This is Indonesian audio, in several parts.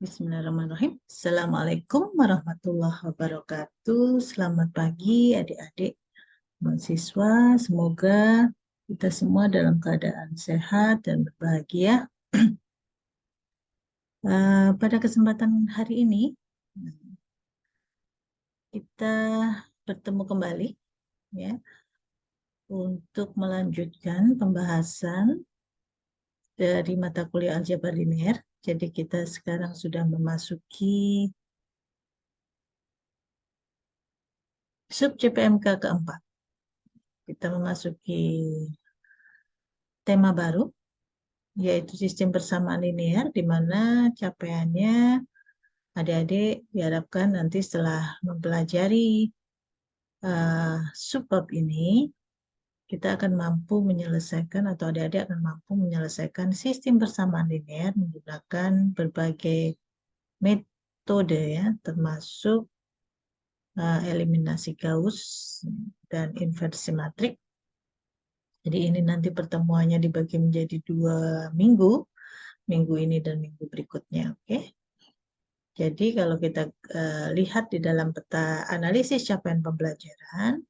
Bismillahirrahmanirrahim. Assalamualaikum warahmatullahi wabarakatuh. Selamat pagi adik-adik mahasiswa. Semoga kita semua dalam keadaan sehat dan berbahagia. Pada kesempatan hari ini kita bertemu kembali ya untuk melanjutkan pembahasan dari mata kuliah aljabar linear. Jadi kita sekarang sudah memasuki sub CPMK keempat. Kita memasuki tema baru, yaitu sistem persamaan linear, di mana capaiannya adik-adik diharapkan nanti setelah mempelajari subbab ini, kita akan mampu menyelesaikan atau adik-adik akan mampu menyelesaikan sistem persamaan linear menggunakan berbagai metode ya, termasuk eliminasi Gauss dan inversi matrik. Jadi ini nanti pertemuannya dibagi menjadi 2 minggu, minggu ini dan minggu berikutnya, oke? Jadi kalau kita lihat di dalam peta analisis capaian pembelajaran,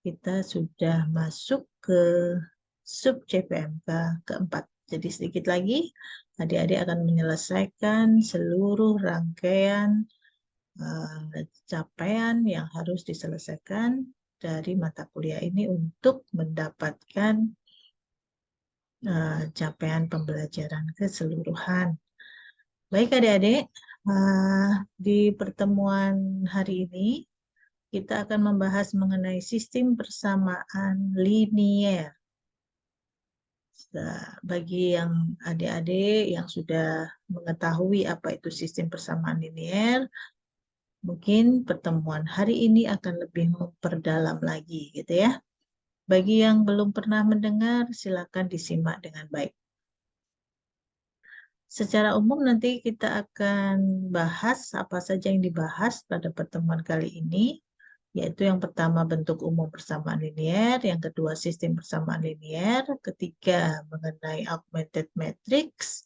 kita sudah masuk ke sub CPMK keempat. Jadi sedikit lagi, adik-adik akan menyelesaikan seluruh rangkaian capaian yang harus diselesaikan dari mata kuliah ini untuk mendapatkan capaian pembelajaran keseluruhan. Baik adik-adik, di pertemuan hari ini kita akan membahas mengenai sistem persamaan linear. Bagi yang adik-adik yang sudah mengetahui apa itu sistem persamaan linear, mungkin pertemuan hari ini akan lebih memperdalam lagi gitu ya. Bagi yang belum pernah mendengar, silakan disimak dengan baik. Secara umum nanti kita akan bahas apa saja yang dibahas pada pertemuan kali ini, yaitu yang pertama bentuk umum persamaan linear, yang kedua sistem persamaan linear, ketiga mengenai augmented matrix,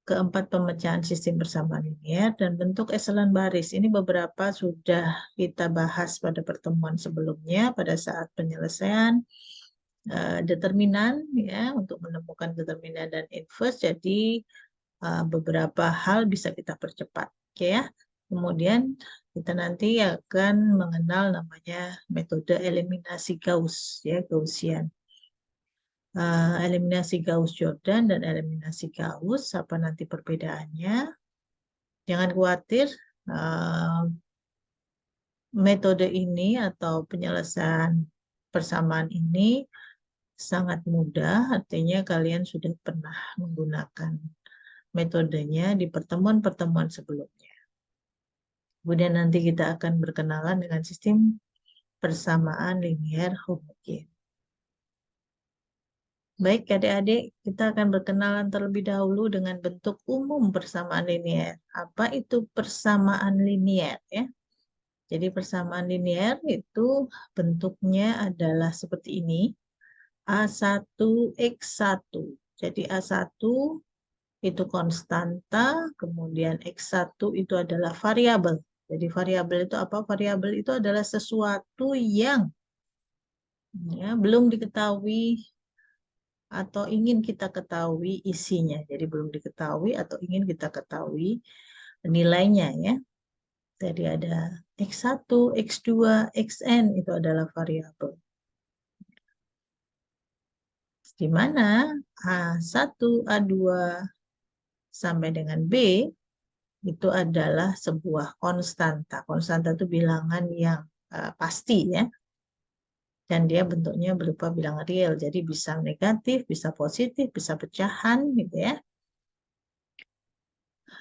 keempat pemecahan sistem persamaan linear, dan bentuk echelon baris. Ini beberapa sudah kita bahas pada pertemuan sebelumnya pada saat penyelesaian determinan ya, untuk menemukan determinan dan inverse. Jadi beberapa hal bisa kita percepat, oke ya. Kemudian kita nanti akan mengenal namanya metode eliminasi Gauss ya, Gaussian. Eliminasi Gauss-Jordan dan eliminasi Gauss, apa nanti perbedaannya? Jangan khawatir, metode ini atau penyelesaian persamaan ini sangat mudah, artinya kalian sudah pernah menggunakan metodenya di pertemuan-pertemuan sebelumnya. Kemudian nanti kita akan berkenalan dengan sistem persamaan linear homogen. Baik adik-adik, kita akan berkenalan terlebih dahulu dengan bentuk umum persamaan linear. Apa itu persamaan linear ya? Jadi persamaan linear itu bentuknya adalah seperti ini. A1X1. Jadi A1 itu konstanta, kemudian X1 itu adalah variabel. Jadi variabel itu apa? Variabel itu adalah sesuatu yang ya, belum diketahui atau ingin kita ketahui isinya. Jadi belum diketahui atau ingin kita ketahui nilainya ya. Jadi ada X1, X2, Xn itu adalah variabel. Di mana A1, A2 sampai dengan B itu adalah sebuah konstanta. Konstanta itu bilangan yang pasti ya. Dan dia bentuknya berupa bilangan real. Jadi bisa negatif, bisa positif, bisa pecahan gitu ya.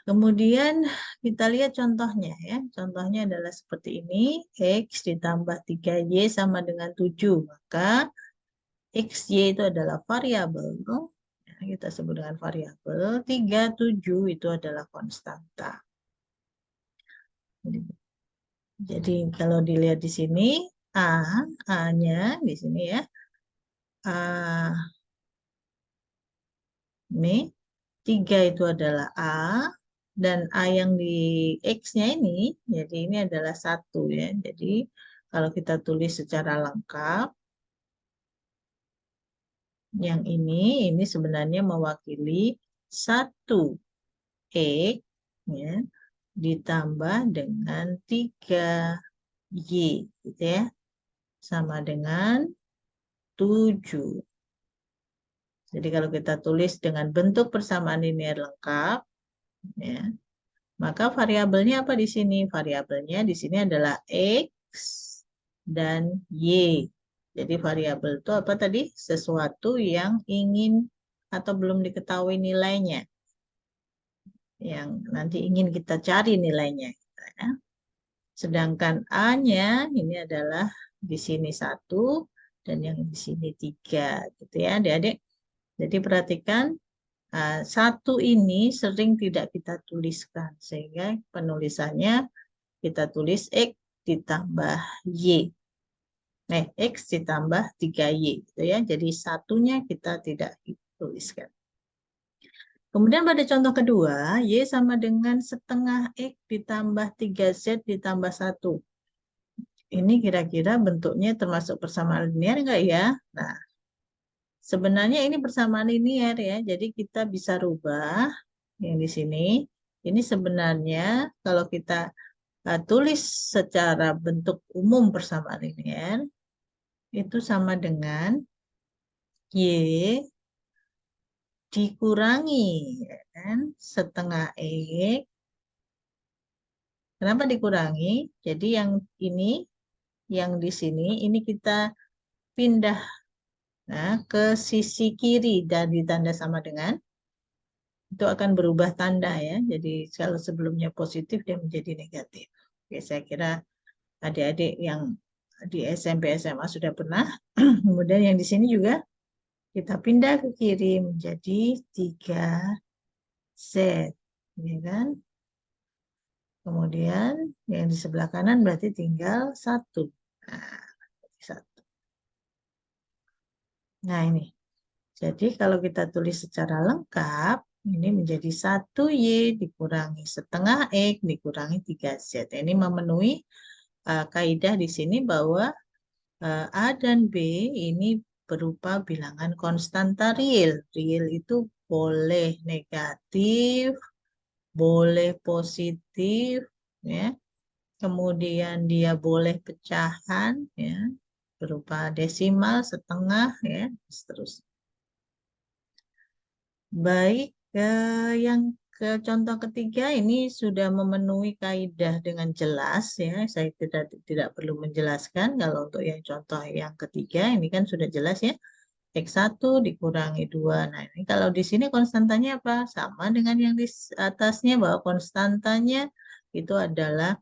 Kemudian kita lihat contohnya ya. Contohnya adalah seperti ini. X ditambah 3Y sama dengan 7. Maka XY itu adalah variabel. Kita sebut dengan variabel. 3, 7 itu adalah konstanta. Jadi kalau dilihat di sini, A-nya di sini ya. Ini 3 itu adalah A, dan A yang di X-nya ini, jadi ini adalah 1 ya. Jadi kalau kita tulis secara lengkap, yang ini sebenarnya mewakili 1 X ya, ditambah dengan 3Y gitu ya, sama dengan 7. Jadi kalau kita tulis dengan bentuk persamaan linear lengkap, ya, maka variabelnya apa di sini? Variabelnya di sini adalah X dan Y. Jadi variabel itu apa tadi? Sesuatu yang ingin atau belum diketahui nilainya. Yang nanti ingin kita cari nilainya. Ya. Sedangkan A-nya ini adalah di sini 1 dan yang di sini 3. Gitu ya adik-adik. Jadi perhatikan 1 ini sering tidak kita tuliskan. Sehingga penulisannya kita tulis X ditambah Y. X ditambah 3Y. Gitu ya. Jadi satunya kita tidak tuliskan. Kemudian pada contoh kedua, Y sama dengan setengah X ditambah 3Z ditambah 1. Ini kira-kira bentuknya termasuk persamaan linear enggak ya? Nah, sebenarnya ini persamaan linear ya. Jadi kita bisa rubah yang di sini. Ini sebenarnya kalau kita tulis secara bentuk umum persamaan linear, itu sama dengan Y dikurangi ya kan, setengah X. Kenapa dikurangi? Jadi yang ini, yang di sini, ini kita pindah ke sisi kiri dan ditanda sama dengan, itu akan berubah tanda ya. Jadi kalau sebelumnya positif, dia menjadi negatif. Oke, saya kira adik-adik yang di SMP SMA sudah pernah. Kemudian yang di sini juga kita pindah ke kiri menjadi 3Z. Ya kan? Kemudian yang di sebelah kanan berarti tinggal 1. Nah, 1. Nah ini. Jadi kalau kita tulis secara lengkap, ini menjadi 1Y dikurangi setengah X dikurangi 3Z. Ini memenuhi kaidah di sini bahwa A dan B ini berupa bilangan konstanta real. Real itu boleh negatif, boleh positif, ya. Kemudian dia boleh pecahan, ya, berupa desimal, setengah, ya, seterusnya. Baik, yang ke contoh ketiga ini sudah memenuhi kaidah dengan jelas ya. Saya tidak perlu menjelaskan. Kalau untuk yang contoh yang ketiga ini kan sudah jelas ya. X1 dikurangi 2. Nah, ini kalau di sini konstantanya apa? Sama dengan yang di atasnya bahwa konstantanya itu adalah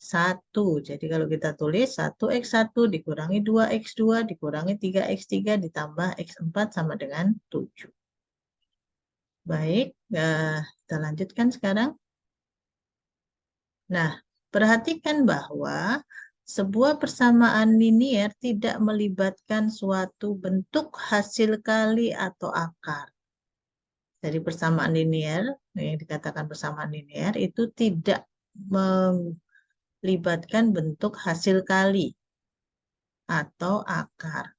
1. Jadi kalau kita tulis 1X1 dikurangi 2X2 dikurangi 3X3 ditambah X4 sama dengan 7. Baik, kita lanjutkan sekarang. Nah, perhatikan bahwa sebuah persamaan linear tidak melibatkan suatu bentuk hasil kali atau akar. Jadi persamaan linear, yang dikatakan persamaan linear, itu tidak melibatkan bentuk hasil kali atau akar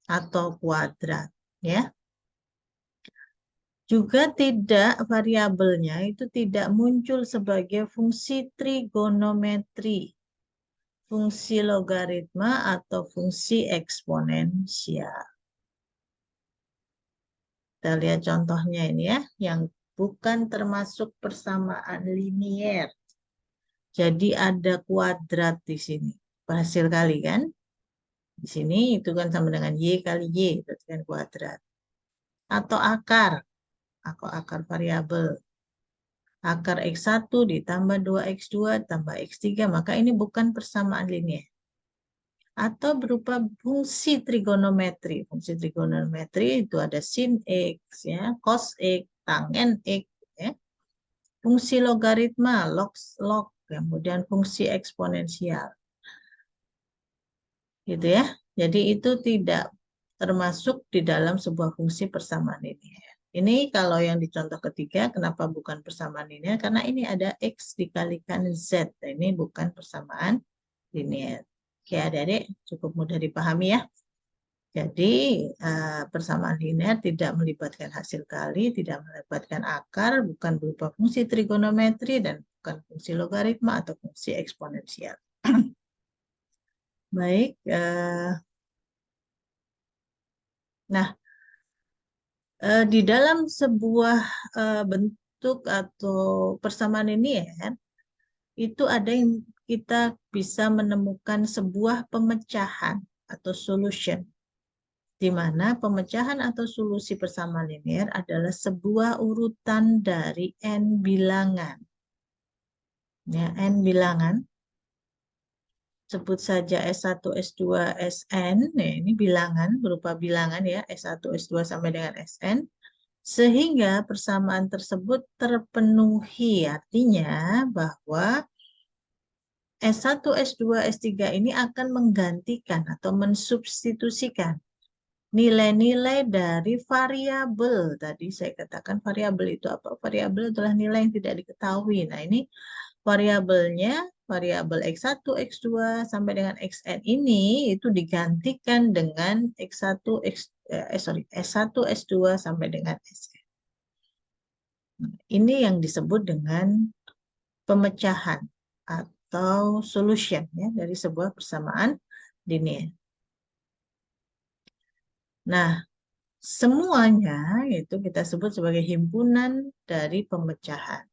atau kuadrat, ya. Juga tidak, variabelnya itu tidak muncul sebagai fungsi trigonometri, fungsi logaritma, atau fungsi eksponensial. Kita lihat contohnya ini ya, yang bukan termasuk persamaan linier. Jadi ada kuadrat di sini, hasil kali kan? Di sini itu kan sama dengan Y kali Y, berarti kan kuadrat. Atau akar variabel. Akar X1 ditambah 2X2 tambah X3, maka ini bukan persamaan linear. Atau berupa fungsi trigonometri. Fungsi trigonometri itu ada sin X, ya, cos X, tangen X, ya. Fungsi logaritma, log, kemudian fungsi eksponensial. Gitu ya. Jadi itu tidak termasuk di dalam sebuah fungsi persamaan linear. Ini kalau yang di contoh ketiga, kenapa bukan persamaan linear? Karena ini ada X dikalikan Z. Ini bukan persamaan linear. Oke, adik-adik cukup mudah dipahami ya. Jadi persamaan linear tidak melibatkan hasil kali, tidak melibatkan akar, bukan berupa fungsi trigonometri, dan bukan fungsi logaritma atau fungsi eksponensial. Baik, nah di dalam sebuah bentuk atau persamaan linear, itu ada yang kita bisa menemukan sebuah pemecahan atau solution, di mana pemecahan atau solusi persamaan linear adalah sebuah urutan dari n bilangan. Ya, n bilangan. Sebut saja S1, S2, Sn. Nah, ini bilangan, berupa bilangan ya, S1, S2 sampai dengan Sn. Sehingga persamaan tersebut terpenuhi. Artinya bahwa S1, S2, S3 ini akan menggantikan atau mensubstitusikan nilai-nilai dari variabel. Tadi saya katakan variabel itu apa? Variabel adalah nilai yang tidak diketahui. Nah, ini variabelnya, variabel X1, X2 sampai dengan Xn ini itu digantikan dengan S1, S2 sampai dengan Sn. Ini yang disebut dengan pemecahan atau solution ya dari sebuah persamaan linear. Nah, semuanya itu kita sebut sebagai himpunan dari pemecahan.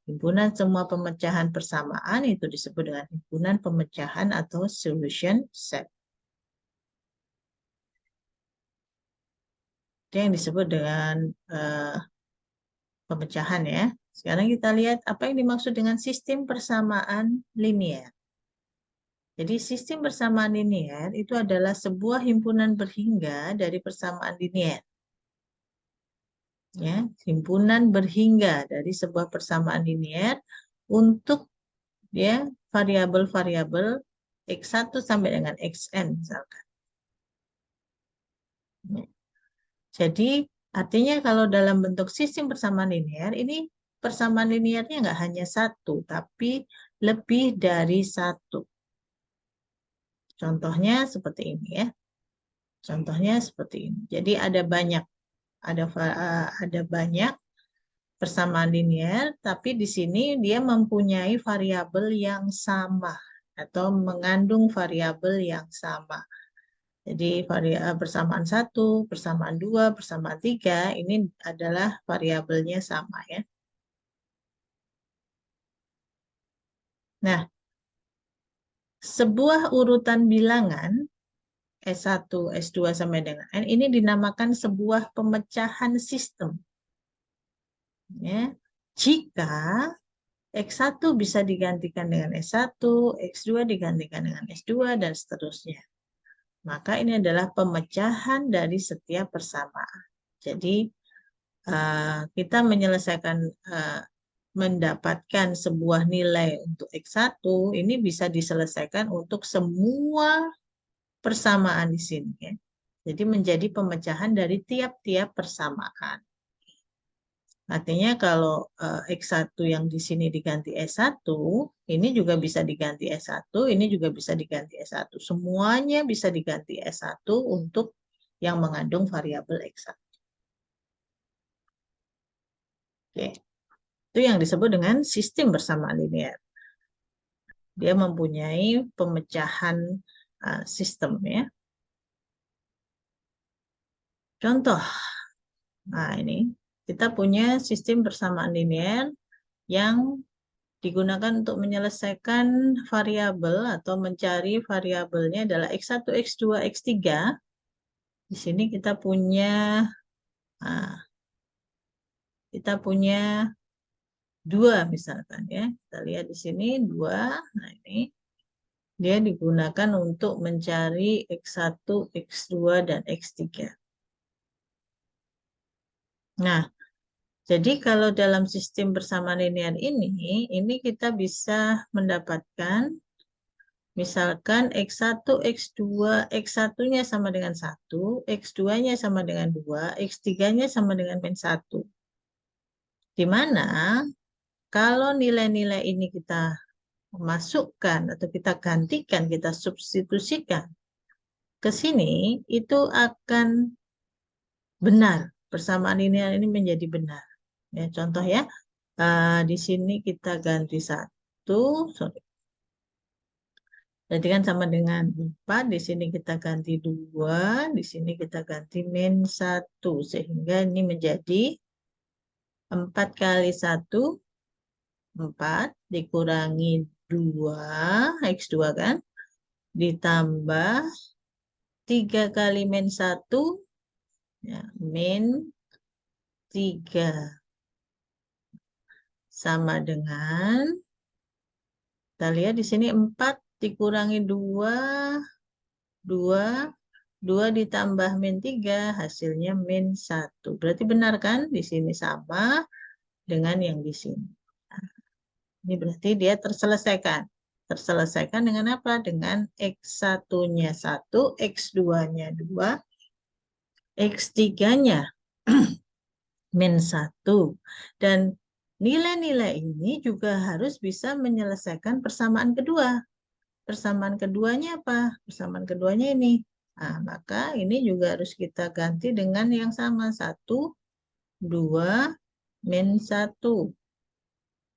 Himpunan semua pemecahan persamaan itu disebut dengan himpunan pemecahan atau solution set. Itu yang disebut dengan pemecahan ya. Sekarang kita lihat apa yang dimaksud dengan sistem persamaan linear. Jadi sistem persamaan linear itu adalah sebuah himpunan berhingga dari persamaan linear. Ya, himpunan berhingga dari sebuah persamaan linear untuk ya variabel-variabel X1 sampai dengan Xn misalkan. Ya. Jadi artinya kalau dalam bentuk sistem persamaan linear ini persamaan linearnya nggak hanya satu, tapi lebih dari satu. Contohnya seperti ini ya. Contohnya seperti ini. Jadi ada banyak persamaan linear, tapi di sini dia mempunyai variabel yang sama atau mengandung variabel yang sama. Jadi persamaan 1, persamaan 2, persamaan 3 ini adalah variabelnya sama ya. Nah, sebuah urutan bilangan S1, S2 sampai dengan N ini dinamakan sebuah pemecahan sistem. Ya. Jika X1 bisa digantikan dengan S1, X2 digantikan dengan S2, dan seterusnya. Maka ini adalah pemecahan dari setiap persamaan. Jadi, kita menyelesaikan, mendapatkan sebuah nilai untuk X1, ini bisa diselesaikan untuk semua persamaan di sini. Ya. Jadi menjadi pemecahan dari tiap-tiap persamaan. Artinya kalau X1 yang di sini diganti S1, ini juga bisa diganti S1, ini juga bisa diganti S1. Semuanya bisa diganti S1 untuk yang mengandung variabel X1. Oke. Itu yang disebut dengan sistem persamaan linear. Dia mempunyai pemecahan sistem ya. Contoh, nah ini kita punya sistem persamaan linear yang digunakan untuk menyelesaikan variabel atau mencari variabelnya adalah X1, X2, X3. Di sini kita punya 2 misalkan ya. Kita lihat di sini 2. Nah, ini dia digunakan untuk mencari X1, X2, dan X3. Nah, jadi kalau dalam sistem persamaan linear ini kita bisa mendapatkan Misalkan X1, X2, X1-nya sama dengan 1, X2-nya sama dengan 2, X3-nya sama dengan min 1. Di mana kalau nilai-nilai ini kita masukkan atau kita gantikan, kita substitusikan ke sini, itu akan benar. Persamaan linear ini menjadi benar. Ya, contoh ya, di sini kita ganti 1, sorry. Jadi kan sama dengan 4, di sini kita ganti 2, di sini kita ganti min 1. Sehingga ini menjadi 4 kali 1, 4, dikurangi 2, X2 kan, ditambah 3 kali min 1, ya, min 3. Sama dengan, kita lihat di sini 4 dikurangi 2, 2, 2 ditambah min 3, hasilnya min 1. Berarti benar kan? Di sini sama dengan yang di sini. Nah, ini berarti dia terselesaikan. Terselesaikan dengan apa? Dengan X1-nya 1, X2-nya 2, X3-nya min 1. Dan nilai-nilai ini juga harus bisa menyelesaikan persamaan kedua. Persamaan keduanya apa? Persamaan keduanya ini. Nah, maka ini juga harus kita ganti dengan yang sama. 1, 2, min 1.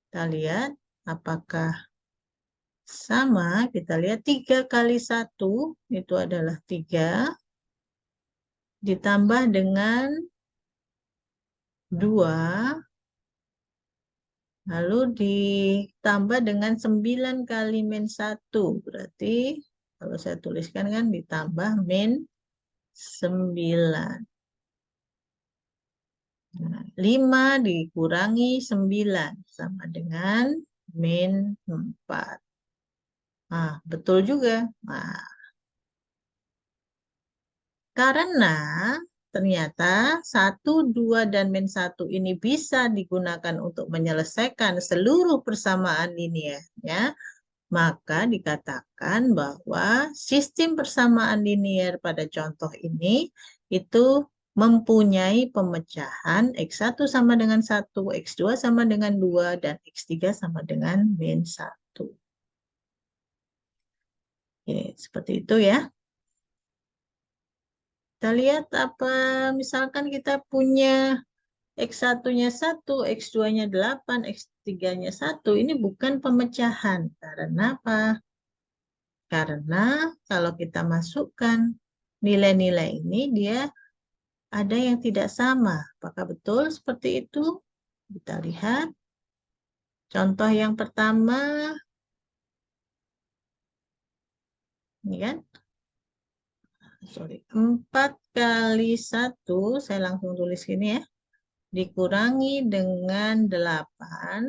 Kita lihat apakah sama. Kita lihat 3 kali 1 itu adalah 3. Ditambah dengan 2. Lalu ditambah dengan 9 kali min 1. Berarti kalau saya tuliskan kan ditambah min 9. Nah, 5 dikurangi 9 sama dengan min 4. Nah, betul juga. Nah, karena ternyata 1, 2, dan min 1 ini bisa digunakan untuk menyelesaikan seluruh persamaan linear, ya, maka dikatakan bahwa sistem persamaan linear pada contoh ini itu mempunyai pemecahan X1 sama dengan 1, X2 sama dengan 2, dan X3 sama dengan min 1. Oke, seperti itu ya. Kita lihat apa, misalkan kita punya X1-nya 1, X2-nya 8, X3-nya 1. Ini bukan pemecahan. Karena apa? Karena kalau kita masukkan nilai-nilai ini, dia ada yang tidak sama. Apakah betul seperti itu? Kita lihat. Contoh yang pertama, ini kan, sorry, 4 kali 1, saya langsung tulis gini ya, dikurangi dengan 8,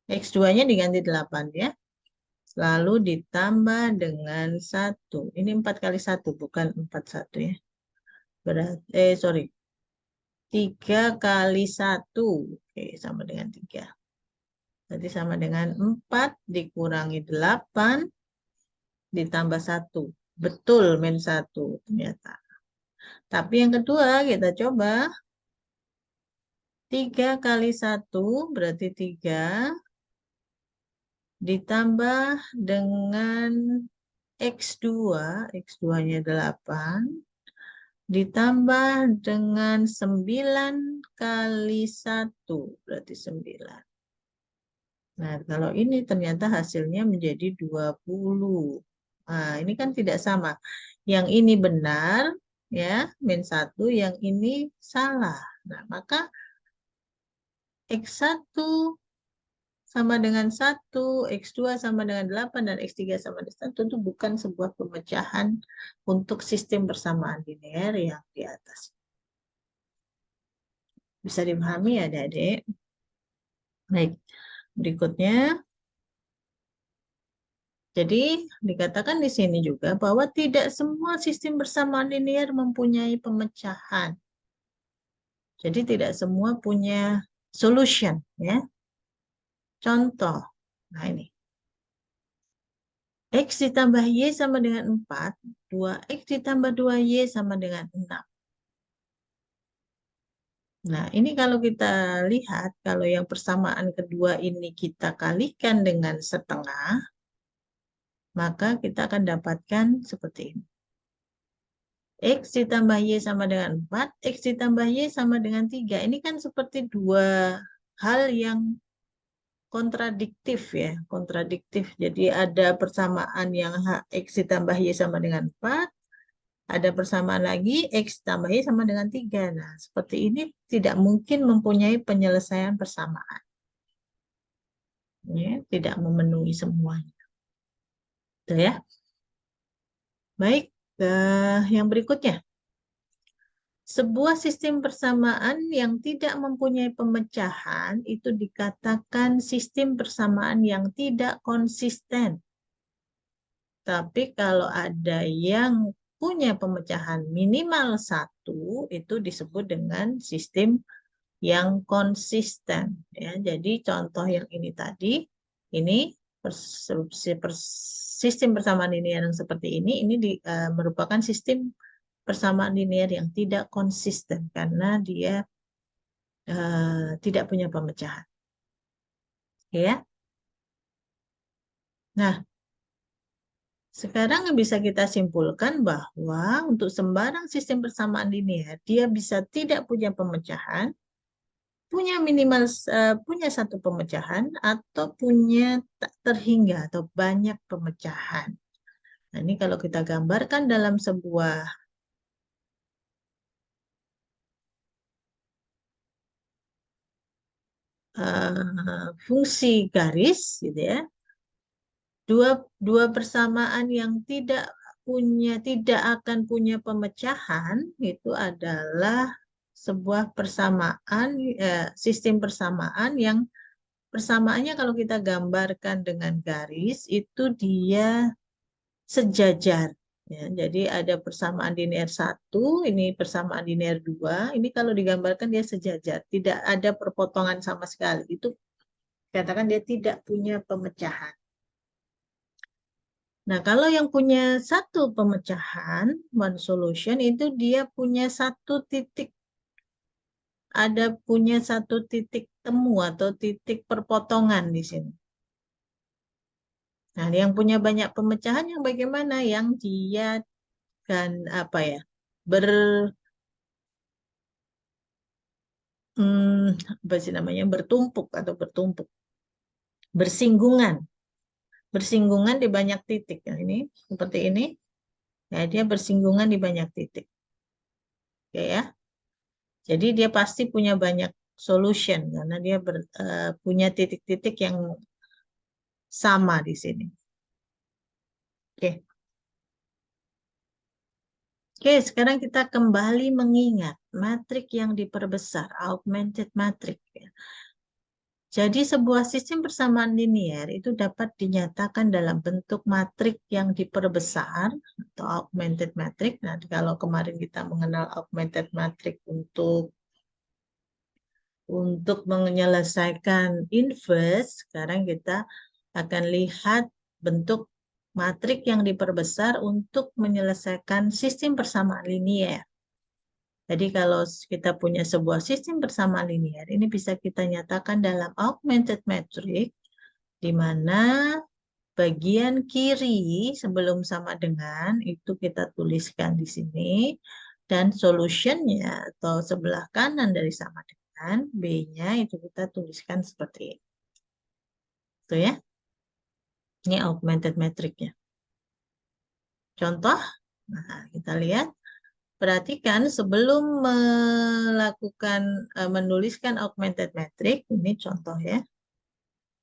X2-nya diganti 8 ya, lalu ditambah dengan 1. Ini 4 kali 1, bukan 41 ya. Berarti, sorry, 3 kali 1. Oke, sama dengan 3. Jadi sama dengan 4 dikurangi 8 ditambah 1. Betul, min 1 ternyata. Tapi yang kedua kita coba. 3 kali 1 berarti 3. Ditambah dengan X2. X2-nya 8. Ditambah dengan 9 kali 1. Berarti 9. Nah, kalau ini ternyata hasilnya menjadi 20. Nah, ini kan tidak sama. Yang ini benar, ya, min 1, yang ini salah. Nah, maka X1 sama dengan 1, X2 sama dengan 8, dan X3 sama dengan 1 itu bukan sebuah pemecahan untuk sistem persamaan linear yang di atas. Bisa dipahami ya, adik-adik? Baik, berikutnya. Jadi dikatakan di sini juga bahwa tidak semua sistem persamaan linear mempunyai pemecahan. Jadi tidak semua punya solution, ya. Contoh, nah ini. X ditambah Y sama dengan 4, 2X ditambah 2Y sama dengan 6. Nah, ini kalau kita lihat, kalau yang persamaan kedua ini kita kalikan dengan setengah, maka kita akan dapatkan seperti ini. X ditambah Y sama dengan 4, X ditambah Y sama dengan 3. Ini kan seperti dua hal yang kontradiktif ya, kontradiktif. Jadi ada persamaan yang X ditambah Y sama dengan 4, ada persamaan lagi X tambah Y sama dengan 3. Nah, seperti ini tidak mungkin mempunyai penyelesaian persamaan. Ya, tidak memenuhi semuanya. Itu ya. Baik, yang berikutnya. Sebuah sistem persamaan yang tidak mempunyai pemecahan itu dikatakan sistem persamaan yang tidak konsisten. Tapi kalau ada yang punya pemecahan minimal 1, itu disebut dengan sistem yang konsisten. Ya, jadi contoh yang ini tadi, ini sistem persamaan linear yang seperti ini merupakan sistem persamaan linear yang tidak konsisten karena dia tidak punya pemecahan. Ya. Nah, sekarang bisa kita simpulkan bahwa untuk sembarang sistem persamaan linear, dia bisa tidak punya pemecahan, punya minimal punya satu pemecahan, atau punya tak terhingga atau banyak pemecahan. Nah, ini kalau kita gambarkan dalam sebuah fungsi garis, gitu ya, dua persamaan yang tidak akan punya pemecahan itu adalah sebuah persamaan sistem persamaan yang persamaannya kalau kita gambarkan dengan garis itu dia sejajar ya. Jadi ada persamaan linear 1, ini persamaan linear 2, ini kalau digambarkan dia sejajar, tidak ada perpotongan sama sekali. Itu katakan dia tidak punya pemecahan. Nah, kalau yang punya satu pemecahan, one solution, itu dia punya punya satu titik temu atau titik perpotongan di sini. Nah, yang punya banyak pemecahan yang bagaimana? Yang dia kan apa ya? ber apa sih namanya? Bersinggungan, bersinggungan di banyak titik. Nah, ini seperti ini. Ya, dia bersinggungan di banyak titik. Oke ya. Jadi dia pasti punya banyak solution karena dia punya titik-titik yang sama di sini. Oke. Oke, sekarang kita kembali mengingat matrik yang diperbesar, augmented matrix. Ya. Jadi sebuah sistem persamaan linear itu dapat dinyatakan dalam bentuk matrik yang diperbesar atau augmented matrix. Nah, kalau kemarin kita mengenal augmented matrix untuk menyelesaikan inverse, sekarang kita akan lihat bentuk matrik yang diperbesar untuk menyelesaikan sistem persamaan linear. Jadi kalau kita punya sebuah sistem persamaan linear, ini bisa kita nyatakan dalam augmented matrix, di mana bagian kiri sebelum sama dengan itu kita tuliskan di sini, dan solutionnya atau sebelah kanan dari sama dengan B-nya itu kita tuliskan seperti ini. Itu ya. Ini augmented matrix-nya. Contoh, nah kita lihat. Perhatikan sebelum menuliskan augmented matrix, ini contoh ya.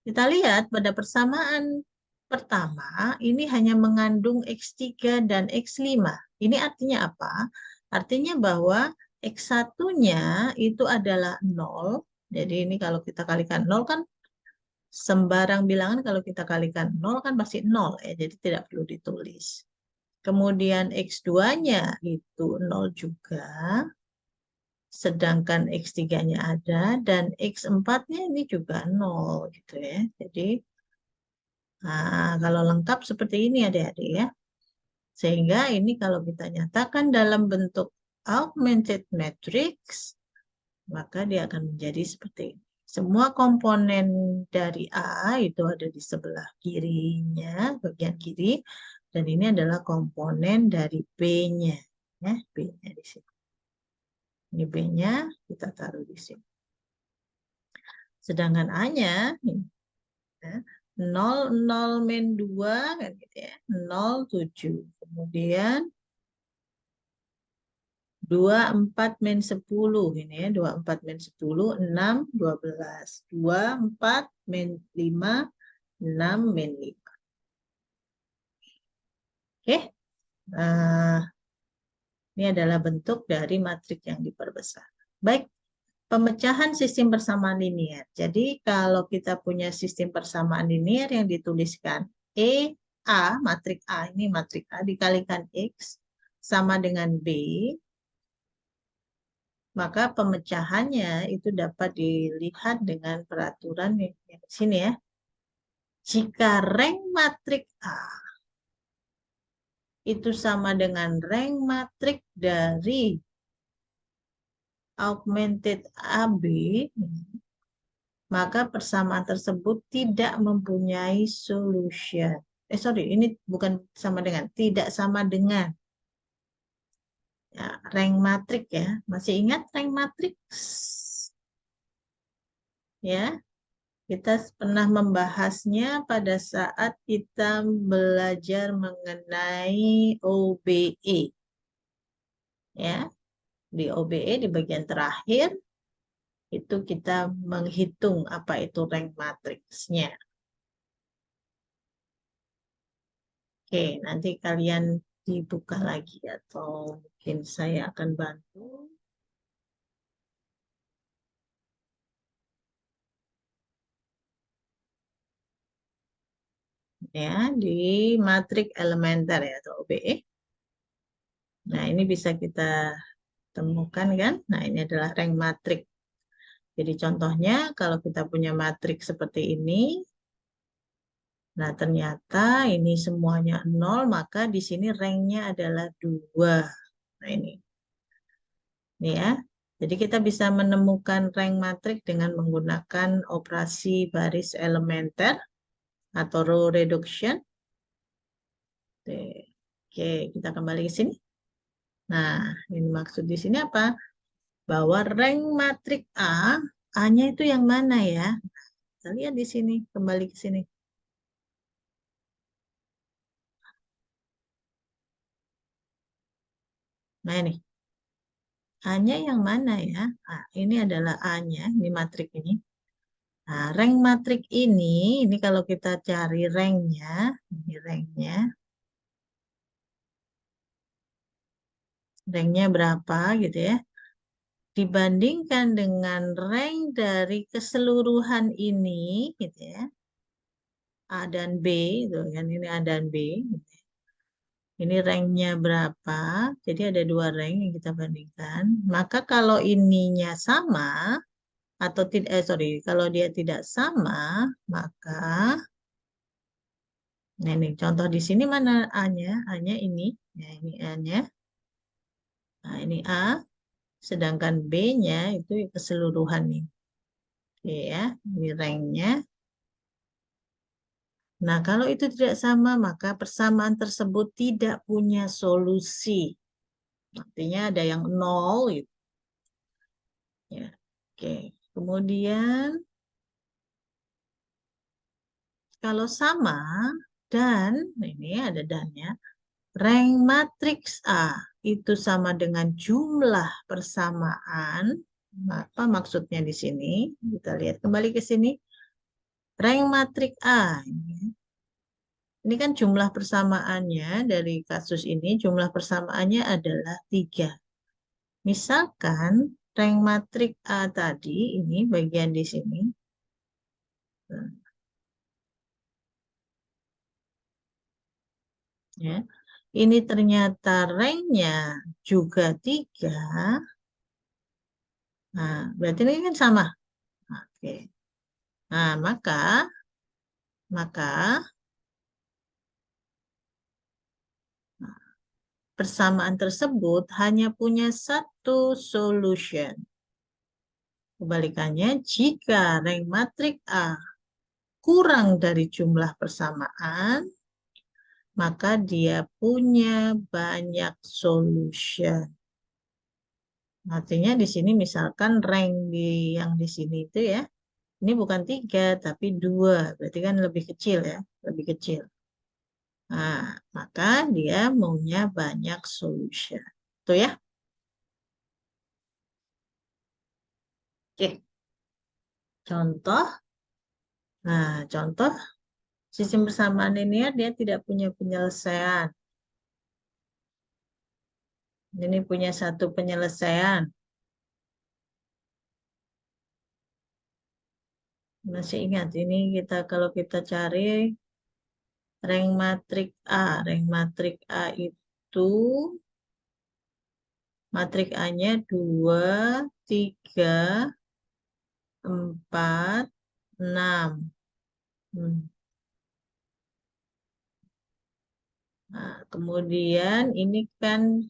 Kita lihat pada persamaan pertama, ini hanya mengandung X3 dan X5. Ini artinya apa? Artinya bahwa X1-nya itu adalah 0. Jadi ini kalau kita kalikan 0 kan sembarang bilangan kalau kita kalikan 0 kan pasti 0 ya. Jadi tidak perlu ditulis. Kemudian X2-nya itu 0 juga. Sedangkan X3-nya ada dan X4-nya ini juga 0 gitu ya. Jadi Nah, kalau lengkap seperti ini adik-adik ya. Sehingga ini kalau kita nyatakan dalam bentuk augmented matrix, maka dia akan menjadi seperti ini. Semua komponen dari A itu ada di sebelah kirinya, bagian kiri. Dan ini adalah komponen dari B-nya. Ya, B-nya di sini. Ini B-nya kita taruh di sini. Sedangkan A-nya, ya, 0, min 2, kan gitu ya, 0, 7. Kemudian 24 min 10, ini ya, 24 min 10, 6, 12. 24 min 5, 6 min 5. Oke, ini adalah bentuk dari matriks yang diperbesar. Baik, pemecahan sistem persamaan linier. Jadi kalau kita punya sistem persamaan linier yang dituliskan A, matriks A, ini matriks A dikalikan X sama dengan B, maka pemecahannya itu dapat dilihat dengan peraturan yang di sini ya. Jika rank matriks A itu sama dengan rank matriks dari augmented AB, maka persamaan tersebut tidak mempunyai solution. Sorry, ini bukan sama dengan, tidak sama dengan. Ya, rank matriks ya. Masih ingat rank matriks? Ya, kita pernah membahasnya pada saat kita belajar mengenai OBE. Ya, di OBE di bagian terakhir itu kita menghitung apa itu rank matriksnya. Oke, nanti kalian dibuka lagi atau mungkin saya akan bantu. Ya, di matriks elementer ya atau OBE. Nah, ini bisa kita temukan kan? Nah, ini adalah rank matriks. Jadi contohnya kalau kita punya matriks seperti ini, nah ternyata ini semuanya 0, maka di sini ranknya adalah 2. Nah ini ya. Jadi kita bisa menemukan rank matriks dengan menggunakan operasi baris elementer atau row reduction. Oke, kita kembali ke sini. Nah, ini maksud di sini apa? Bahwa rank matriks A, A-nya itu yang mana ya? Kita lihat di sini, kembali ke sini. Nah ini, A-nya yang mana ya? Nah, ini adalah A-nya, ini matriks ini. Nah, rank matriks ini kalau kita cari ranknya, ini ranknya. Ranknya berapa gitu ya. Dibandingkan dengan rank dari keseluruhan ini, gitu ya. A dan B, gitu kan, ini A dan B. Gitu ya. Ini ranknya berapa? Jadi ada 2 rank yang kita bandingkan. Maka kalau ininya sama, atau tidak, sorry, kalau dia tidak sama, maka nah ini contoh di sini mana A-nya? A-nya ini, ya ini A-nya. Nah ini A, sedangkan B-nya itu keseluruhan nih. Oke ya, ini ranknya. Nah kalau itu tidak sama, maka persamaan tersebut tidak punya solusi. Artinya ada yang 0 gitu. Ya. Oke, kemudian kalau sama dan ini ada dannya, rank matriks A itu sama dengan jumlah persamaan. Apa maksudnya di sini? Kita lihat kembali ke sini. Rank matriks A. Ini kan jumlah persamaannya dari kasus ini, jumlah persamaannya adalah 3. Misalkan rank matriks A tadi, ini bagian di sini. Ya. Ini ternyata ranknya juga 3. Nah, berarti ini kan sama. Oke. Nah, maka persamaan tersebut hanya punya satu solution. Kebalikannya, jika rank matrik A kurang dari jumlah persamaan, maka dia punya banyak solution. Artinya di sini misalkan rank yang di sini itu ya, ini bukan 3 tapi 2, berarti kan lebih kecil ya, lebih kecil. Nah, maka dia maunya banyak solution. Tuh ya. Oke. Contoh. Nah, contoh sistem persamaan linear dia tidak punya penyelesaian. Ini punya satu penyelesaian. Masih ingat ini kalau kita cari rank matrik A. Rank matrik A itu matrik A-nya 2, 3, 4, 6. Nah, kemudian ini kan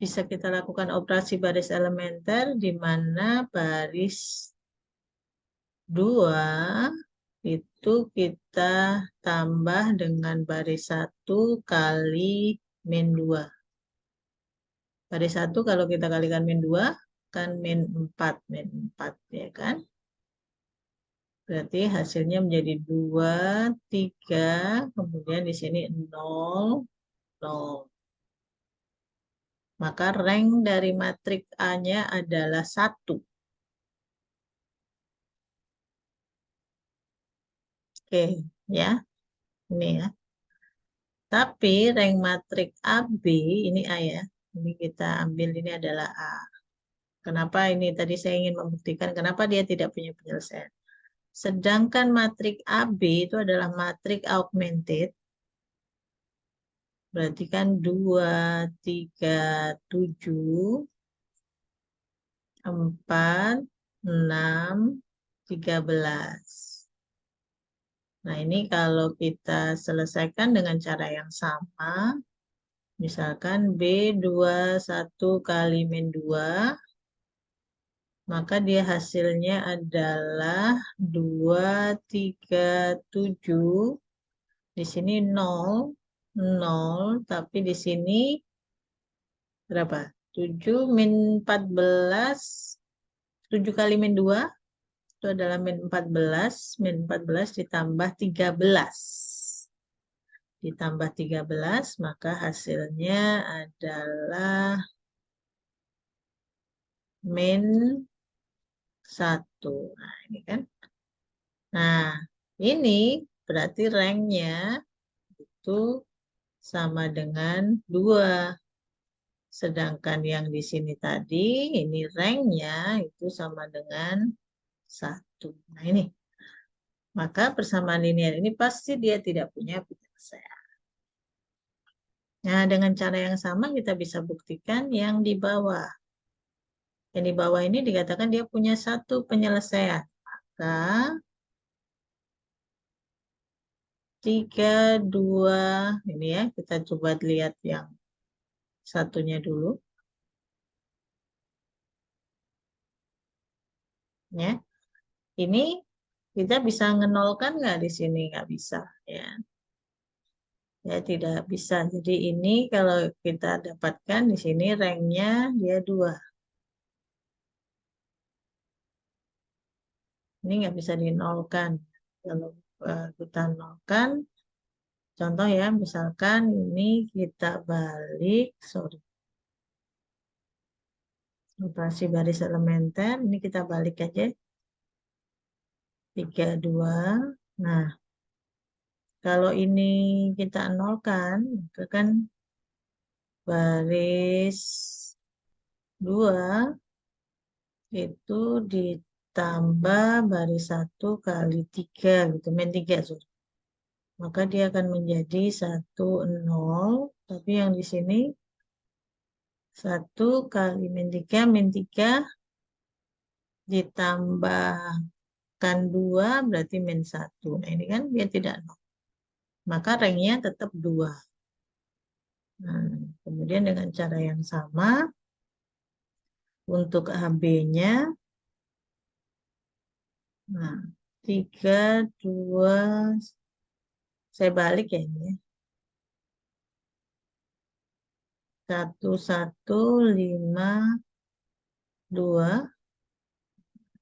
bisa kita lakukan operasi baris elementer di mana baris 2 itu kita tambah dengan baris 1 kali min 2. Baris 1 kalau kita kalikan min 2 kan min 4, ya kan? Berarti hasilnya menjadi 2, 3, kemudian di sini 0, 0. Maka rank dari matrik A-nya adalah 1. Oke, ya. Ini ya. Tapi rank matrik AB, ini A ya. Ini kita ambil ini adalah A. Kenapa ini tadi saya ingin membuktikan kenapa dia tidak punya penyelesaian. Sedangkan matrik AB itu adalah matrik augmented. Berarti kan 2, 3, 7, 4, 6, 13. Nah, ini kalau kita selesaikan dengan cara yang sama, misalkan B21 kali min 2, maka dia hasilnya adalah 2, 3, 7. Di sini 0, 0, tapi di sini berapa? 7 min 14, 7 kali min 2, itu adalah min 14, min 14 ditambah 13. Ditambah 13, maka hasilnya adalah min 1. Nah, ini kan. Nah, ini berarti ranknya itu sama dengan 2. Sedangkan yang di sini tadi, ini ranknya itu sama dengan 1. Nah, ini. Maka persamaan linear ini pasti dia tidak punya penyelesaian. Nah, dengan cara yang sama kita bisa buktikan yang di bawah. Yang di bawah ini dikatakan dia punya satu penyelesaian. Maka 3, 2, ini ya, kita coba lihat yang satunya dulu. Ya, ini kita bisa menolkan nggak di sini? Nggak bisa. Ya. Ya, tidak bisa. Jadi ini kalau kita dapatkan di sini ranknya dia 2. Ini nggak bisa dinolkan. Kalau kita nolkan, contoh ya, misalkan ini kita balik, sorry, operasi baris elementer, ini kita balik aja, 3, 2. Nah, kalau ini kita nolkan, itu kan baris 2 itu ditambah baris 1 kali 3 gitu, min 3. Sorry. Maka dia akan menjadi 1, 0. Tapi yang di sini 1 kali min 3 ditambahkan 2 berarti min 1. Nah, ini kan dia tidak 0. Maka ranknya tetap 2. Nah, kemudian dengan cara yang sama, untuk AB-nya, nah, 3, 2, saya balik ya ini ya. 1, 1, 5, 2.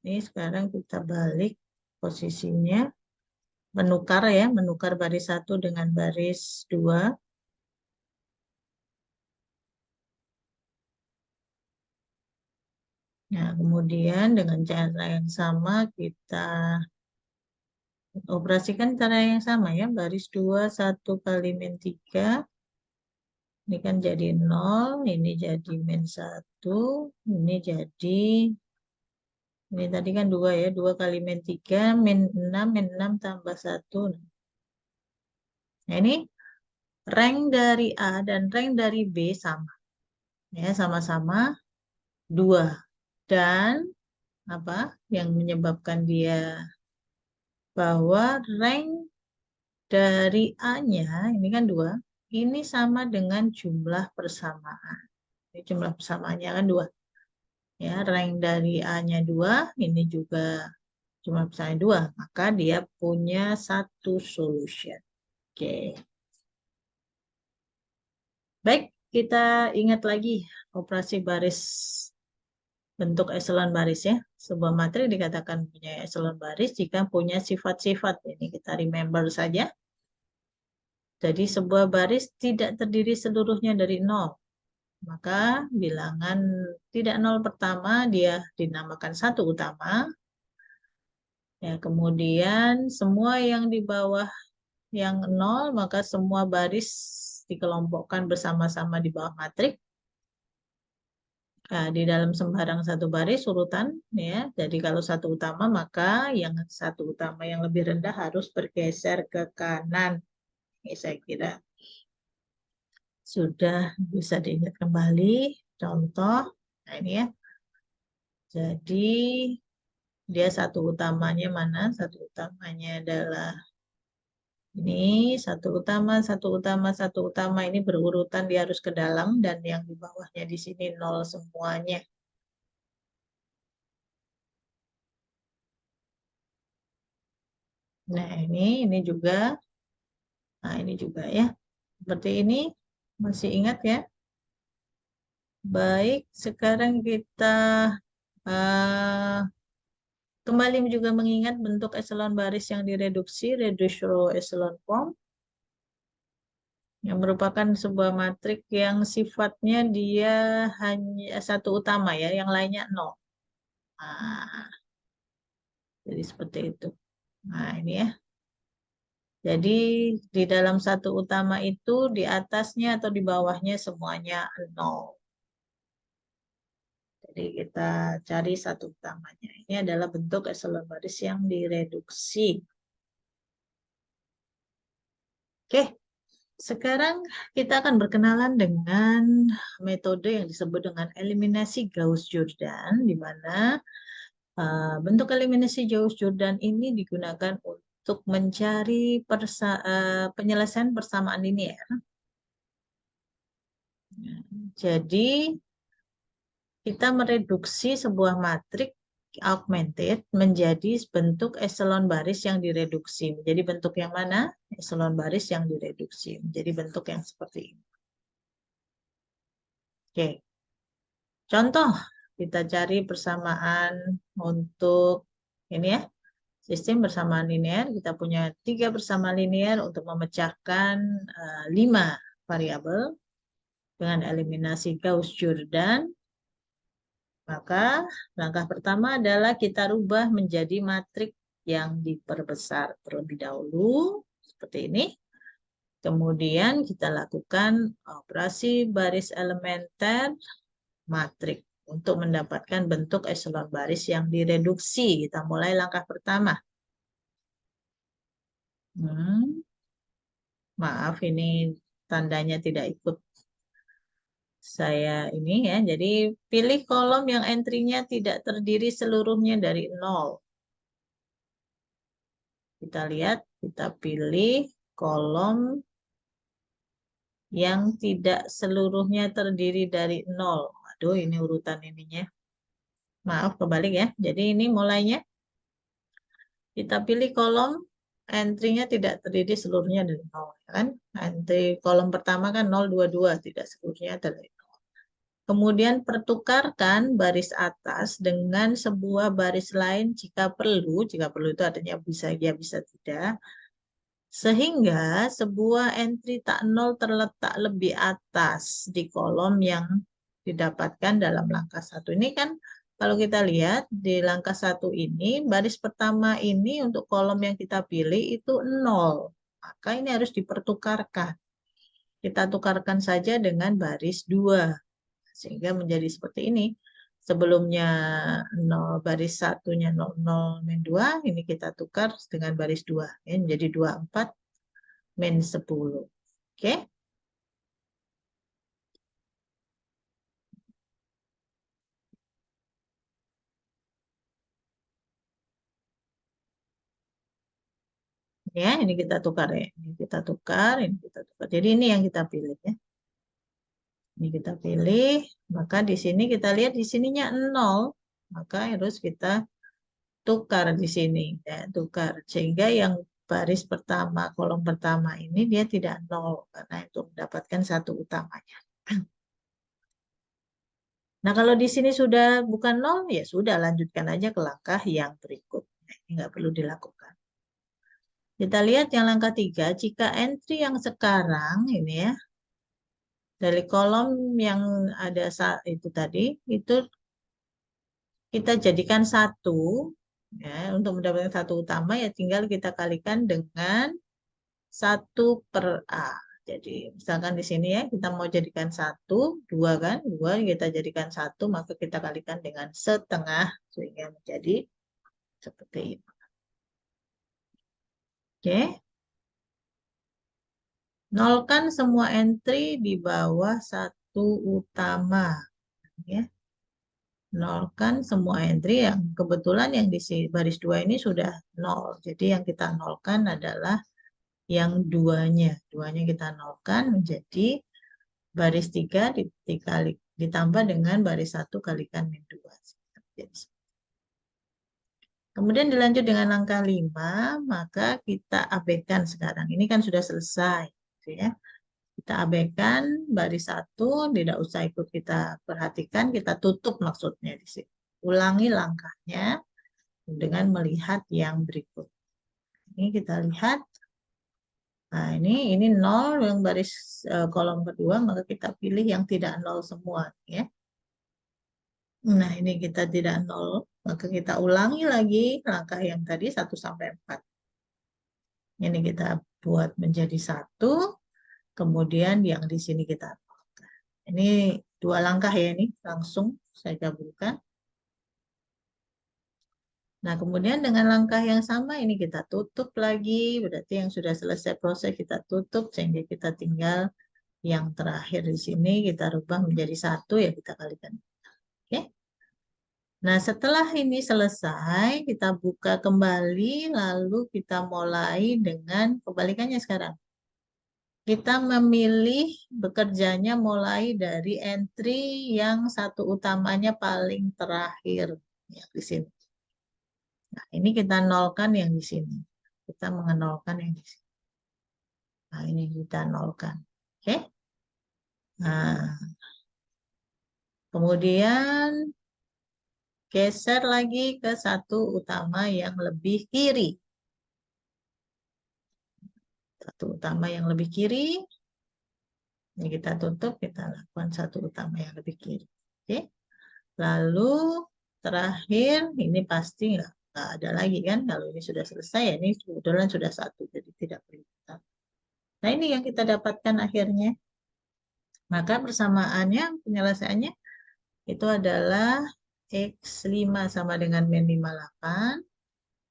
Ini sekarang kita balik posisinya. Menukar ya, menukar baris 1 dengan baris 2. Nah, kemudian dengan cara yang sama kita operasikan cara yang sama ya. Baris 2, 1 kali min 3. Ini kan jadi 0, ini jadi min 1, ini jadi, ini tadi kan 2 ya, 2 kali min 3, min 6 tambah 1. Nah, ini rank dari A dan rank dari B sama. Ya, sama-sama 2. Dan apa yang menyebabkan dia bahwa rank dari A-nya, ini kan 2, ini sama dengan jumlah persamaan. Ini jumlah persamaannya kan 2. Ya, rank dari A-nya 2, ini juga jumlah persamaan 2. Maka dia punya satu solution. Oke. Baik, kita ingat lagi operasi baris bentuk eselon baris ya. Sebuah matrik dikatakan punya eselon baris jika punya sifat-sifat. Ini kita remember saja. Jadi sebuah baris tidak terdiri seluruhnya dari 0. Maka bilangan tidak 0 pertama dia dinamakan satu utama. Ya, kemudian semua yang di bawah yang 0, maka semua baris dikelompokkan bersama-sama di bawah matrik. Nah, di dalam sembarang satu baris urutan ya. Jadi kalau satu utama maka yang satu utama yang lebih rendah harus bergeser ke kanan. Ini saya kira sudah bisa diingat kembali. Contoh, nah ini ya. Jadi dia satu utamanya mana? Satu utamanya adalah ini satu utama, satu utama, satu utama. Ini berurutan dia harus ke dalam dan yang di bawahnya di sini 0 semuanya. Nah, ini juga. Nah, ini juga ya. Seperti ini. Masih ingat ya? Baik, sekarang kita uh, kembali juga mengingat bentuk eselon baris yang direduksi, reduced row echelon form, yang merupakan sebuah matrik yang sifatnya dia hanya satu utama ya, yang lainnya 0. Nah, jadi seperti itu. Nah, ini ya. Jadi di dalam satu utama itu di atasnya atau di bawahnya semuanya 0. Jadi kita cari satu utamanya. Ini adalah bentuk eselon baris yang direduksi. Oke, sekarang kita akan berkenalan dengan metode yang disebut dengan eliminasi Gauss-Jordan, di mana bentuk eliminasi Gauss-Jordan ini digunakan untuk mencari penyelesaian persamaan linear. Jadi, kita mereduksi sebuah matrik augmented menjadi bentuk eselon baris yang direduksi. Menjadi bentuk yang mana? Eselon baris yang direduksi. Menjadi bentuk yang seperti ini. Oke. Contoh, kita cari persamaan untuk ini ya. Sistem persamaan linear. Kita punya 3 persamaan linear untuk memecahkan 5 variabel dengan eliminasi Gauss-Jordan. Maka langkah pertama adalah kita rubah menjadi matrik yang diperbesar terlebih dahulu, seperti ini. Kemudian kita lakukan operasi baris elementer matrik untuk mendapatkan bentuk eselon baris yang direduksi. Kita mulai langkah pertama. Maaf, ini tandanya tidak ikut saya ini ya. Jadi pilih kolom yang entry-nya tidak terdiri seluruhnya dari 0. Kita lihat, kita pilih kolom yang tidak seluruhnya terdiri dari 0. Aduh, ini urutan ininya. Maaf, kebalik ya. Jadi ini mulainya. Kita pilih kolom entry-nya tidak terdiri seluruhnya dari 0. Kan? Entry kolom pertama kan 022, tidak seluruhnya dari 0. Kemudian pertukarkan baris atas dengan sebuah baris lain jika perlu. Jika perlu itu artinya bisa ya, bisa tidak. Sehingga sebuah entry tak nol terletak lebih atas di kolom yang didapatkan dalam langkah 1. Ini kan kalau kita lihat di langkah 1 ini, baris pertama ini untuk kolom yang kita pilih itu 0. Maka ini harus dipertukarkan. Kita tukarkan saja dengan baris 2. Sehingga menjadi seperti ini. Sebelumnya 0, baris satunya 00 min 2, ini kita tukar dengan baris 2. Ya, menjadi 24 min 10. Oke. Ya, ini kita tukar ya. Ini kita tukar, ini kita tukar. Jadi ini yang kita pilih ya. Ini kita pilih, maka di sini kita lihat di sininya 0, maka harus kita tukar di sini ya, tukar sehingga yang baris pertama, kolom pertama ini dia tidak 0 karena itu mendapatkan satu utamanya. Nah, kalau di sini sudah bukan 0, ya sudah lanjutkan aja ke langkah yang berikutnya. Ini nggak perlu dilakukan. Kita lihat yang langkah 3, jika entry yang sekarang ini ya, dari kolom yang ada saat itu tadi, itu kita jadikan 1, ya, untuk mendapatkan satu utama ya tinggal kita kalikan dengan 1/A. Jadi misalkan di sini ya, kita mau jadikan 1, 2 kan, 2 kita jadikan 1, maka kita kalikan dengan setengah, sehingga menjadi seperti itu. Oke. Nolkan semua entry di bawah 1 utama. Ya. Nolkan semua entry yang kebetulan yang di baris 2 ini sudah 0. Jadi yang kita nolkan adalah yang duanya. Duanya kita nolkan menjadi baris 3 dikali, ditambah dengan baris 1 kalikan min 2. Kemudian dilanjut dengan langkah 5, maka kita abaikan sekarang. Ini kan sudah selesai. Gitu ya. Kita abaikan baris 1, tidak usah ikut kita perhatikan, kita tutup maksudnya di sini. Ulangi langkahnya dengan melihat yang berikut. Ini kita lihat. Nah, ini 0 yang baris kolom kedua, maka kita pilih yang tidak 0 semua. Ya. Nah, ini kita tidak 0, maka kita ulangi lagi langkah yang tadi 1 sampai 4. Ini kita buat menjadi 1, kemudian yang di sini kita. Ini 2 langkah ya, ini langsung saya gabungkan. Nah, kemudian dengan langkah yang sama ini kita tutup lagi, berarti yang sudah selesai proses kita tutup, sehingga kita tinggal yang terakhir di sini kita rubah menjadi 1, ya kita kalikan. Oke. Nah, setelah ini selesai, kita buka kembali, lalu kita mulai dengan kebalikannya sekarang. Kita memilih bekerjanya mulai dari entry yang satu utamanya paling terakhir, ya, di sini. Nah, ini kita nolkan yang di sini. Kita mengenolkan yang di sini. Nah, ini kita nolkan. Oke. Nah, kemudian geser lagi ke satu utama yang lebih kiri. Satu utama yang lebih kiri. Ini kita tutup, kita lakukan satu utama yang lebih kiri. Oke. Lalu terakhir, ini pasti nggak ada lagi kan. Kalau ini sudah selesai, ya ini kebetulan sudah 1, jadi tidak perlu. Nah, ini yang kita dapatkan akhirnya. Maka persamaannya, penyelesaiannya itu adalah X5 sama dengan min 58.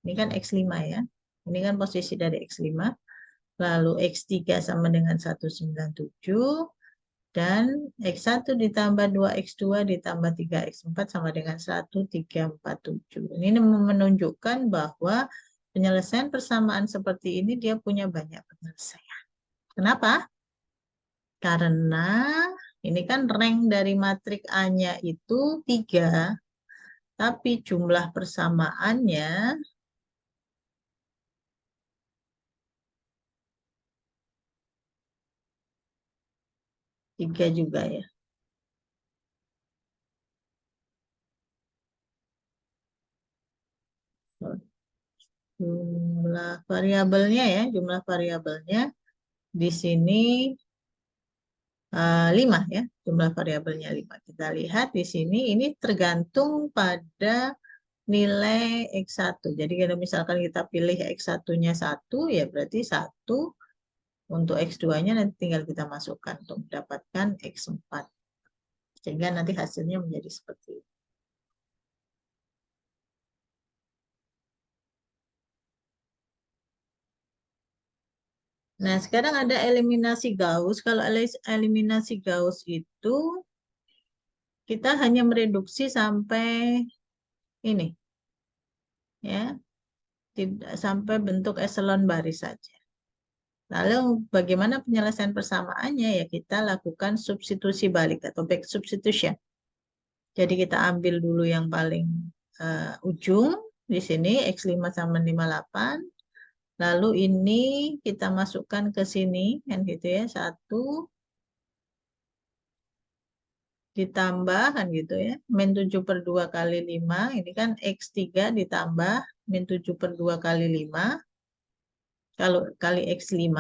Ini kan X5 ya. Ini kan posisi dari X5. Lalu X3 sama dengan 197. Dan X1 ditambah 2X2 ditambah 3X4 sama dengan 1347. Ini menunjukkan bahwa penyelesaian persamaan seperti ini dia punya banyak penyelesaian. Kenapa? Karena ini kan rank dari matrik A-nya itu 3, tapi jumlah persamaannya 3 juga ya. Jumlah variabelnya ya, jumlah variabelnya di sini 5 ya, jumlah variabelnya 5. Kita lihat di sini ini tergantung pada nilai X1. Jadi kalau misalkan kita pilih X1-nya 1, ya berarti 1. Untuk X2-nya nanti tinggal kita masukkan untuk mendapatkan X4. Sehingga nanti hasilnya menjadi seperti ini. Nah, sekarang ada eliminasi Gauss. Kalau eliminasi Gauss itu kita hanya mereduksi sampai ini, ya, tidak sampai bentuk eselon baris saja. Lalu bagaimana penyelesaian persamaannya? Ya kita lakukan substitusi balik atau back substitution. Jadi kita ambil dulu yang paling ujung di sini X5 sama 58. Lalu ini kita masukkan ke sini kan gitu ya. 1 ditambah kan gitu ya. Min 7/2 kali 5. Ini kan X3 ditambah min 7/2 kali 5. Kalau kali X5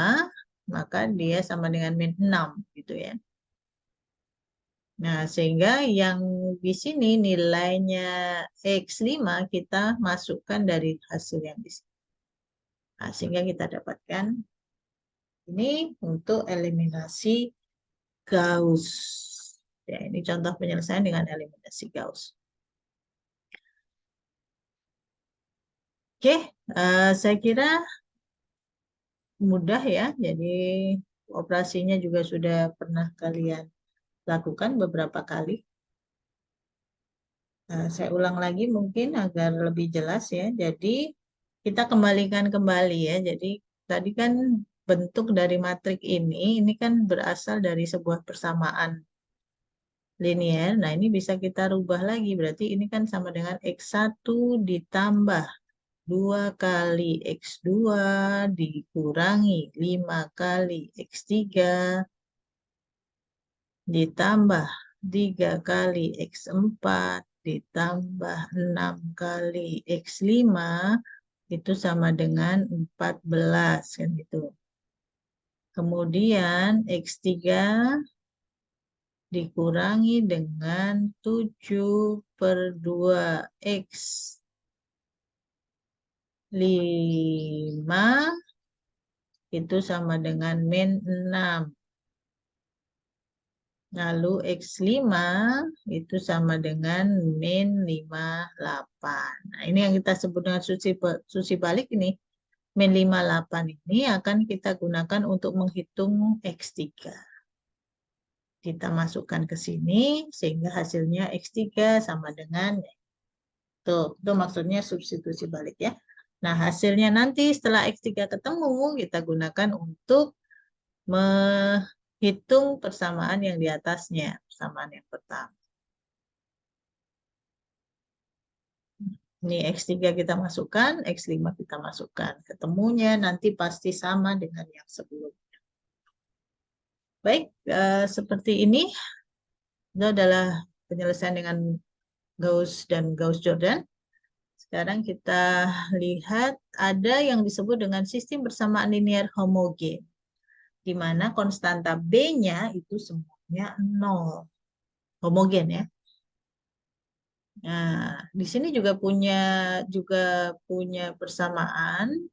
maka dia sama dengan min 6 gitu ya. Nah, sehingga yang di sini nilainya X5 kita masukkan dari hasil yang di sini. Nah, sehingga kita dapatkan ini untuk eliminasi Gauss. Ya, ini contoh penyelesaian dengan eliminasi Gauss. Oke, saya kira mudah ya. Jadi operasinya juga sudah pernah kalian lakukan beberapa kali. Saya ulang lagi mungkin agar lebih jelas ya. Jadi kita kembalikan kembali ya. Jadi tadi kan bentuk dari matrik ini kan berasal dari sebuah persamaan linear. Nah ini bisa kita rubah lagi. Berarti ini kan sama dengan X1 ditambah 2 kali X2 dikurangi 5 kali X3 ditambah 3 kali X4 ditambah 6 kali X5 itu sama dengan 14 kan gitu. Kemudian X3 dikurangi dengan 7/2 X5 itu sama dengan min 6. Lalu X5 itu sama dengan min 58. Nah, ini yang kita sebut dengan susi balik ini. Min 58 ini akan kita gunakan untuk menghitung X3. Kita masukkan ke sini sehingga hasilnya X3 sama dengan itu maksudnya substitusi balik ya. Nah, hasilnya nanti setelah X3 ketemu kita gunakan untuk menghitung persamaan yang di atasnya, persamaan yang pertama. Ini X3 kita masukkan, X5 kita masukkan. Ketemunya nanti pasti sama dengan yang sebelumnya. Baik, seperti ini. Itu adalah penyelesaian dengan Gauss dan Gauss-Jordan. Sekarang kita lihat ada yang disebut dengan sistem persamaan linear homogen, di mana konstanta B-nya itu semuanya 0. Homogen ya. Nah, di sini juga punya persamaan,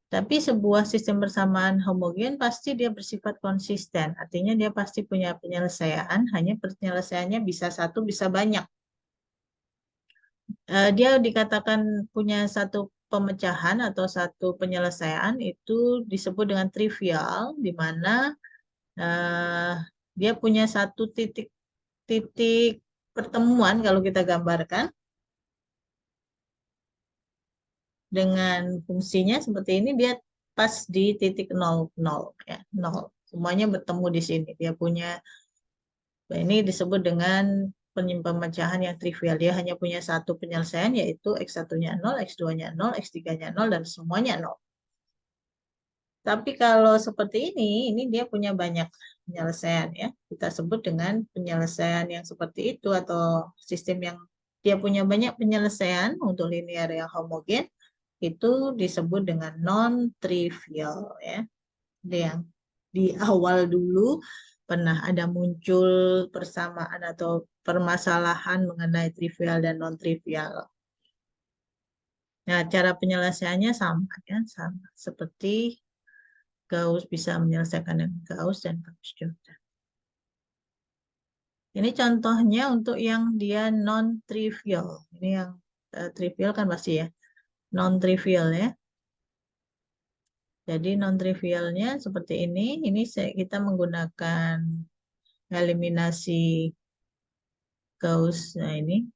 tapi sebuah sistem persamaan homogen pasti dia bersifat konsisten. Artinya dia pasti punya penyelesaian, hanya penyelesaiannya bisa satu, bisa banyak. Dia dikatakan punya satu pemecahan atau satu penyelesaian itu disebut dengan trivial, di mana dia punya satu titik pertemuan kalau kita gambarkan dengan fungsinya seperti ini, dia pas di titik 0, 0 ya, 0. Semuanya bertemu di sini. Dia punya, ini disebut dengan pemecahan yang trivial. Dia hanya punya satu penyelesaian, yaitu X1-nya 0, X2-nya 0, X3-nya 0, dan semuanya 0. Tapi kalau seperti ini dia punya banyak penyelesaian ya. Kita sebut dengan penyelesaian yang seperti itu atau sistem yang dia punya banyak penyelesaian untuk linear yang homogen itu disebut dengan non-trivial ya. Dia yang di awal dulu pernah ada muncul persamaan atau permasalahan mengenai trivial dan non-trivial. Nah, cara penyelesaiannya sama ya, sama seperti Gauss bisa menyelesaikan dengan Gauss dan Gauss-Jordan. Ini contohnya untuk yang dia non-trivial. Ini yang trivial kan pasti ya. Non-trivial ya. Jadi non-trivialnya seperti ini. Ini kita menggunakan eliminasi Gauss. Nah ini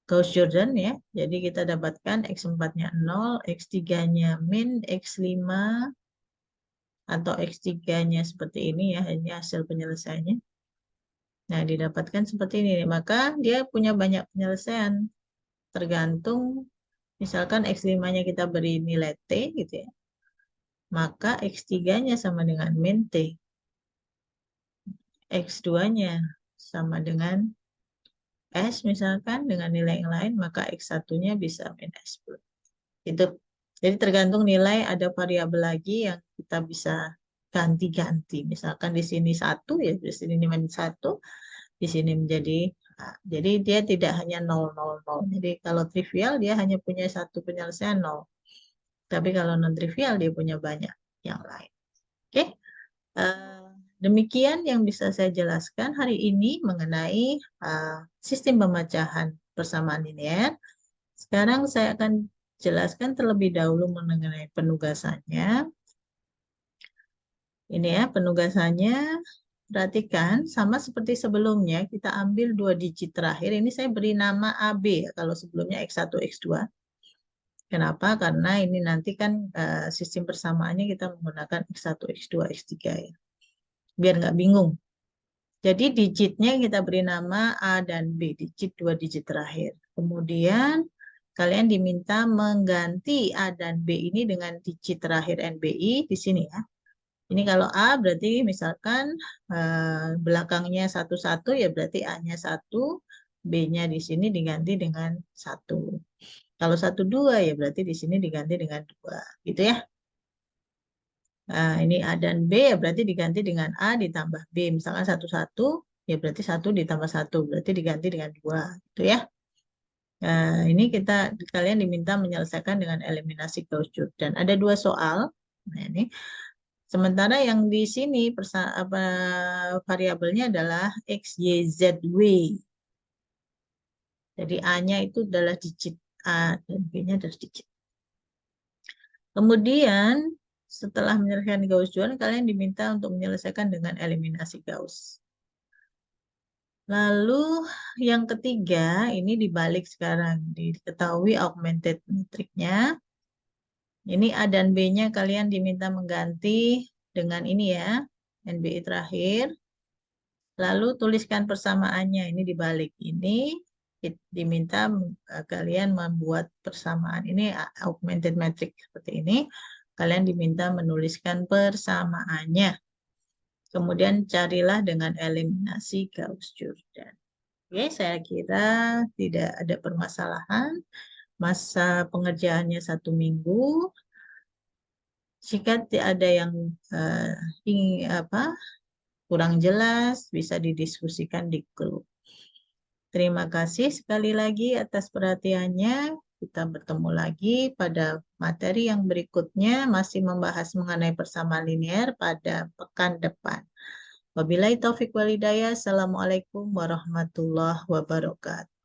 Gauss-Jordan ya. Jadi kita dapatkan X4-nya 0, X3-nya min, X5 atau X3-nya seperti ini ya. Ini hasil penyelesaiannya. Nah, didapatkan seperti ini. Maka dia punya banyak penyelesaian. Tergantung, misalkan X5-nya kita beri nilai T gitu ya. Maka X3-nya sama dengan min T. X2-nya sama dengan S misalkan dengan nilai yang lain. Maka X1-nya bisa min S plus. Itu. Jadi tergantung nilai, ada variabel lagi yang kita bisa ganti-ganti. Misalkan di sini 1, ya di sini min 1. Di sini menjadi jadi dia tidak hanya 0, 0, 0. Jadi kalau trivial dia hanya punya satu penyelesaian 0. Tapi kalau non-trivial dia punya banyak yang lain. Oke. Demikian yang bisa saya jelaskan hari ini mengenai sistem pemecahan persamaan linear. Sekarang saya akan jelaskan terlebih dahulu mengenai penugasannya. Ini ya penugasannya. Perhatikan, sama seperti sebelumnya, kita ambil 2 digit terakhir. Ini saya beri nama AB, ya, kalau sebelumnya X1, X2. Kenapa? Karena ini nanti kan sistem persamaannya kita menggunakan X1, X2, X3. Ya. Biar nggak bingung. Jadi digitnya kita beri nama A dan B, digit 2 digit terakhir. Kemudian kalian diminta mengganti A dan B ini dengan digit terakhir NBI di sini ya. Ini kalau A berarti misalkan belakangnya 1, ya berarti A-nya 1, B-nya di sini diganti dengan 1. Kalau 1, 2 ya berarti di sini diganti dengan 2. Gitu ya. Nah, ini A dan B ya berarti diganti dengan A ditambah B. Misalkan 1, 1 ya berarti 1 ditambah 1. Berarti diganti dengan 2. Gitu ya. Nah, ini kalian diminta menyelesaikan dengan eliminasi Gauss-Jordan. Ada 2 soal. Nah, ini. Sementara yang di sini variabelnya adalah X, Y, Z, W. Jadi A-nya itu adalah digit A dan B-nya adalah digit. Kemudian setelah menyelesaikan Gauss-Jordan, kalian diminta untuk menyelesaikan dengan eliminasi Gauss. Lalu yang ketiga, ini dibalik sekarang. Diketahui augmented matrix-nya. Ini A dan B-nya kalian diminta mengganti dengan ini ya, NBI terakhir. Lalu tuliskan persamaannya, ini dibalik. Ini diminta kalian membuat persamaan. Ini augmented matrix seperti ini. Kalian diminta menuliskan persamaannya. Kemudian carilah dengan eliminasi Gauss-Jordan. Oke, saya kira tidak ada permasalahan. Masa pengerjaannya 1 minggu. Jika ada yang kurang jelas, bisa didiskusikan di grup. Terima kasih sekali lagi atas perhatiannya. Kita bertemu lagi pada materi yang berikutnya, masih membahas mengenai persamaan linear pada pekan depan. Wabillahi taufik walhidayah. Assalamualaikum warahmatullahi wabarakatuh.